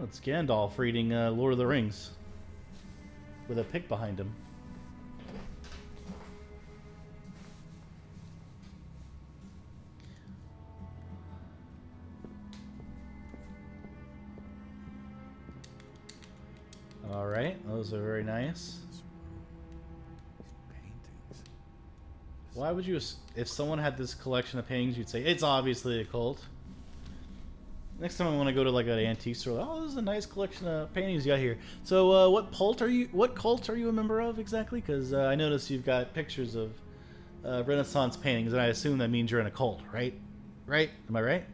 it's Gandalf reading Lord of the Rings with a pig behind him. All right, those are very nice. Why would you, if someone had this collection of paintings, you'd say it's obviously a cult? Next time I want to go to like an antique store, oh, this is a nice collection of paintings you got here. So, what cult are you a member of exactly? Because I noticed you've got pictures of Renaissance paintings, and I assume that means you're in a cult, right? Right? Am I right?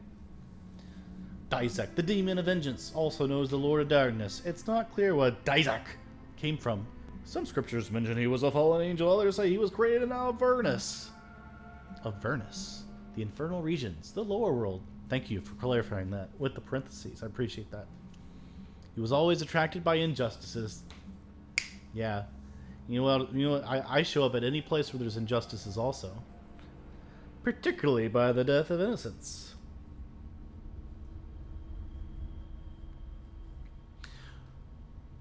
Dizak, the demon of vengeance, also known as the Lord of Darkness. It's not clear what Dizak came from. Some scriptures mention he was a fallen angel, others say he was created in Avernus. Avernus, the infernal regions, the lower world. Thank you for clarifying that with the parentheses. I appreciate that. He was always attracted by injustices. Yeah. You know what? I show up at any place where there's injustices also. Particularly by the death of innocents.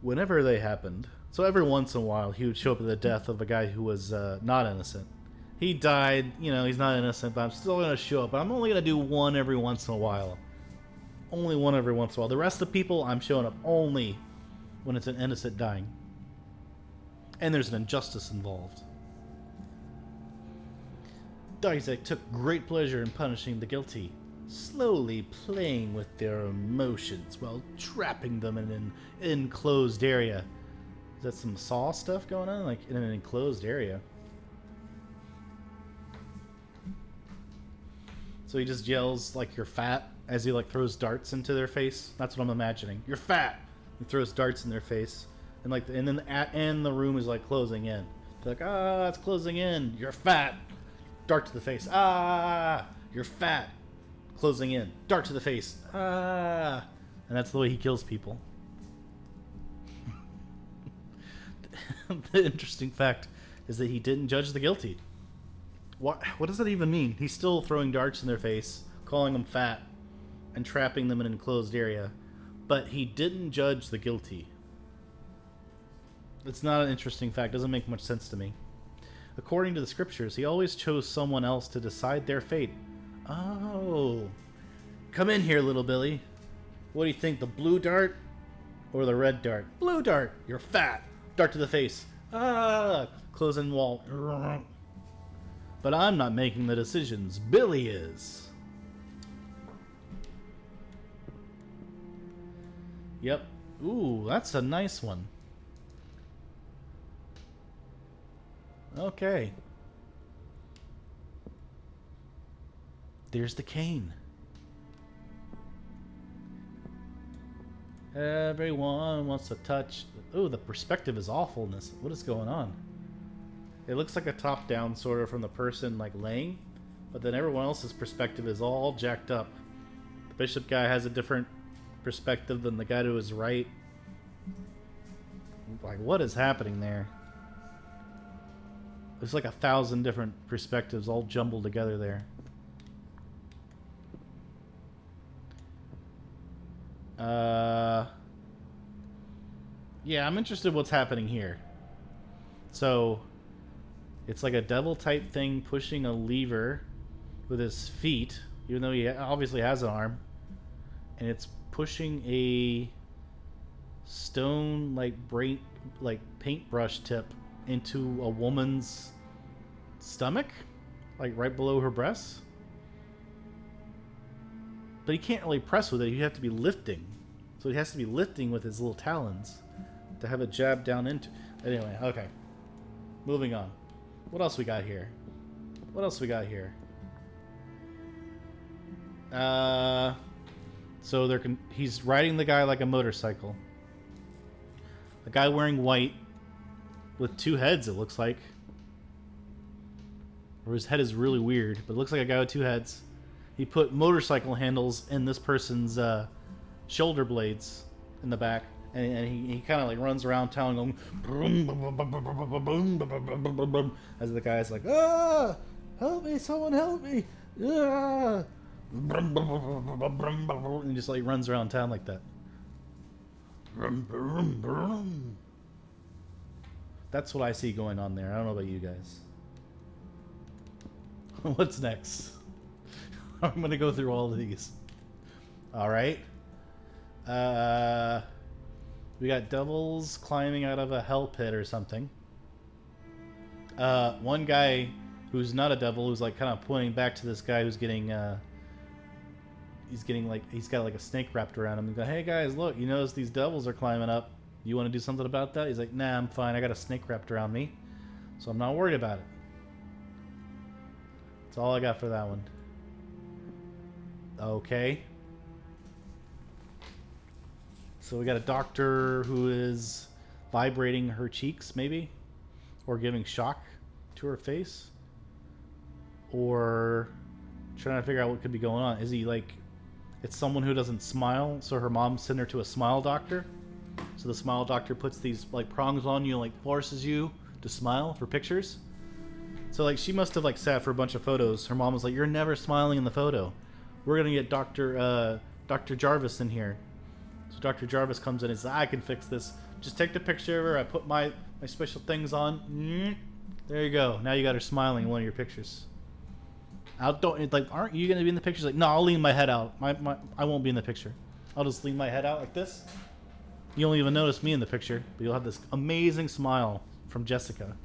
Whenever they happened, so every once in a while he would show up at the death of a guy who was not innocent. He died, you know, he's not innocent, but I'm still going to show up. But I'm only going to do one every once in a while. Only one every once in a while. The rest of the people, I'm showing up only when it's an innocent dying. And there's an injustice involved. Dizak took great pleasure in punishing the guilty, slowly playing with their emotions while trapping them in an enclosed area. Is that some Saw stuff going on? Like in an enclosed area? So he just yells like you're fat as he like throws darts into their face. That's what I'm imagining. You're fat. He throws darts in their face, and like and then and the room is like closing in. They're like, ah, it's closing in. You're fat. Dart to the face. Ah, you're fat. Closing in. Dart to the face. Ah, and that's the way he kills people. The interesting fact is that he didn't judge the guilty. What does that even mean? He's still throwing darts in their face, calling them fat, and trapping them in an enclosed area. But he didn't judge the guilty. It's not an interesting fact. Doesn't make much sense to me. According to the scriptures, he always chose someone else to decide their fate. Oh. Come in here, little Billy. What do you think, the blue dart or the red dart? Blue dart. You're fat. Dart to the face. Ah. Closing wall. But I'm not making the decisions. Billy is. Yep. Ooh, that's a nice one. Okay. There's the cane. Everyone wants to touch. Ooh, the perspective is awfulness. What is going on? It looks like a top-down sort of from the person like laying, but then everyone else's perspective is all jacked up. The bishop guy has a different perspective than the guy to his right. Like, what is happening there? There's like 1,000 different perspectives all jumbled together there. Yeah, I'm interested in what's happening here. So, it's like a devil type thing pushing a lever with his feet, even though he obviously has an arm. And it's pushing a stone like paintbrush tip into a woman's stomach, like right below her breasts. But he can't really press with it. You have to be lifting. So he has to be lifting with his little talons to have it jab down into. Anyway, okay. Moving on. What else we got here? What else we got here? So he's riding the guy like a motorcycle. A guy wearing white with two heads, it looks like. Or his head is really weird, but it looks like a guy with two heads. He put motorcycle handles in this person's shoulder blades in the back, and he kind of like runs around town going as the guy's like, ah, help me, someone help me, ah, and just like runs around town like that. That's what I see going on there. I don't know about you guys. What's next? I'm gonna go through all of these. All right. We got devils climbing out of a hell pit or something. One guy who's not a devil, who's like kind of pointing back to this guy who's getting he's got like a snake wrapped around him. He's like, hey guys, look, you notice these devils are climbing up. You want to do something about that? He's like, nah, I'm fine. I got a snake wrapped around me, so I'm not worried about it. That's all I got for that one. Okay. So we got a doctor who is vibrating her cheeks, maybe, or giving shock to her face, or trying to figure out what could be going on. Is he like, it's someone who doesn't smile, so her mom sent her to a smile doctor. So the smile doctor puts these like prongs on you and like forces you to smile for pictures. So like she must have like sat for a bunch of photos. Her mom was like, "You're never smiling in the photo. We're gonna get Dr. Jarvis in here." So Dr. Jarvis comes in and says, "I can fix this. Just take the picture of her. I put my special things on. There you go. Now you got her smiling in one of your pictures." Aren't you gonna be in the picture? She's like, no, I'll lean my head out. I won't be in the picture. I'll just lean my head out like this. You won't even notice me in the picture, but you'll have this amazing smile from Jessica.